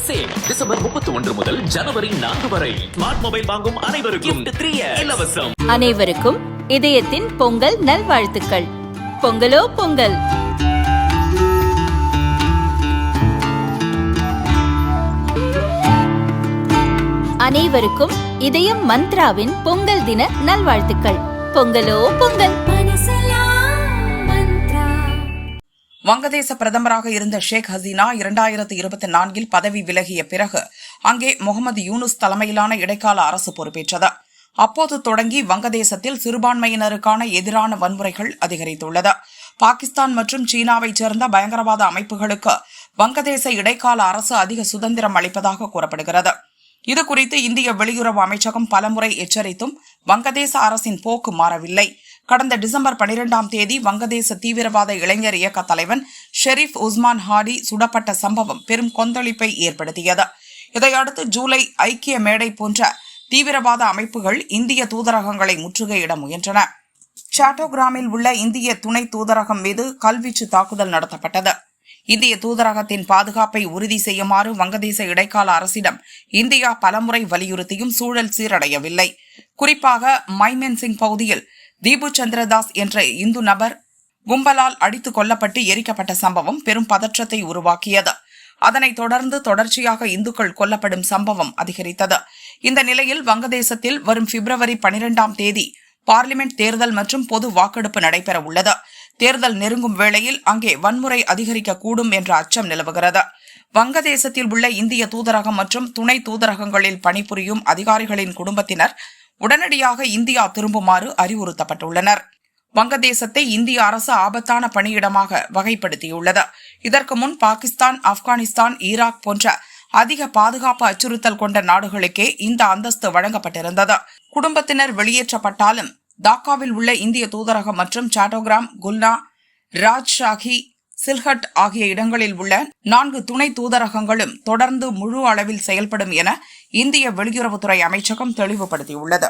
Sale December 31 முதல் ஜனவரி 4 வரை. Smart mobile வாங்கும் அனைவருக்கும் 3 இலவசம். அனைவருக்கும் இதயத்தின் பொங்கல் நல்வாழ்த்துக்கள். பொங்கலோ பொங்கல். அனைவருக்கும் இதயம் மந்த்ராவின் பொங்கல் தின நல்வாழ்த்துக்கள். பொங்கலோ பொங்கல். வங்கதேச பிரதமராக இருந்த ஷேக் ஹசீனா 2024 பதவி விலகிய பிறகு அங்கே முகமது யூனுஸ் தலைமையிலான இடைக்கால அரசு பொறுப்பேற்றது. அப்போது தொடங்கி வங்கதேசத்தில் சிறுபான்மையினருக்கான எதிரான வன்முறைகள் அதிகரித்துள்ளது. பாகிஸ்தான் மற்றும் சீனாவைச் சேர்ந்த பயங்கரவாத அமைப்புகளுக்கு வங்கதேச இடைக்கால அரசு அதிக சுதந்திரம் அளிப்பதாக கூறப்படுகிறது. இதுகுறித்து இந்திய வெளியுறவு அமைச்சகம் பலமுறை எச்சரித்தும் வங்கதேச அரசின் போக்கு மாறவில்லை. கடந்த டிசம்பர் 12ஆம் தேதி வங்கதேச தீவிரவாத இளைஞர் இயக்க தலைவன் ஷெரீப் உஸ்மான் ஹாடி சுடப்பட்ட சம்பவம் பெரும் கொந்தளிப்பை ஏற்படுத்தியது. இதையடுத்து ஜூலை ஐக்கிய மேடை போன்ற தீவிரவாத அமைப்புகள் இந்திய தூதரகங்களை முற்றுகையிட முயன்றன. சாட்டோகிராமில் உள்ள இந்திய துணை தூதரகம் மீது கல்வீச்சு தாக்குதல் நடத்தப்பட்டது. இந்திய தூதரகத்தின் பாதுகாப்பை உறுதி செய்யுமாறு வங்கதேச இடைக்கால அரசிடம் இந்தியா பலமுறை வலியுறுத்தியும் சூழல் சீரடையவில்லை. குறிப்பாக மைமென்சிங் பகுதியில் தீபு சந்திரதாஸ் என்ற இந்து நபர் கும்பலால் அடித்துக் கொல்லப்பட்டு எரிக்கப்பட்ட சம்பவம் பெரும் பதற்றத்தை உருவாக்கியது. அதனைத் தொடர்ந்து தொடர்ச்சியாக இந்துக்கள் கொல்லப்படும் சம்பவம் அதிகரித்தது. இந்த நிலையில் வங்கதேசத்தில் வரும் பிப்ரவரி 12ஆம் தேதி பார்லிமெண்ட் தேர்தல் மற்றும் பொது வாக்கெடுப்பு நடைபெற உள்ளது. தேர்தல் நெருங்கும் வேளையில் அங்கே வன்முறை அதிகரிக்கக்கூடும் என்ற அச்சம் நிலவுகிறது. வங்கதேசத்தில் உள்ள இந்திய தூதரகம் மற்றும் துணை தூதரகங்களில் பணிபுரியும் அதிகாரிகளின் குடும்பத்தினர் உடனடியாக இந்தியா திரும்புமாறு அறிவுறுத்தப்பட்டுள்ளனர். வங்கதேசத்தை இந்திய அரசு ஆபத்தான பணியிடமாக வகைப்படுத்தியுள்ளது. இதற்கு முன் பாகிஸ்தான், ஆப்கானிஸ்தான், ஈராக் போன்ற அதிக பாதுகாப்பு அச்சுறுத்தல் கொண்ட நாடுகளுக்கே இந்த அந்தஸ்து வழங்கப்பட்டிருந்தது. குடும்பத்தினர் வெளியேற்றப்பட்டாலும் டாக்காவில் உள்ள இந்திய தூதரகம் மற்றும் சாட்டோகிராம், குல்னா, ராஜ்ஷாஹி, சில்ஹட் ஆகிய இடங்களில் உள்ள 4 துணை தூதரகங்களும் தொடர்ந்து முழு அளவில் செயல்படும் என இந்திய வெளியுறவுத்துறை அமைச்சகம் தெளிவுபடுத்தியுள்ளது.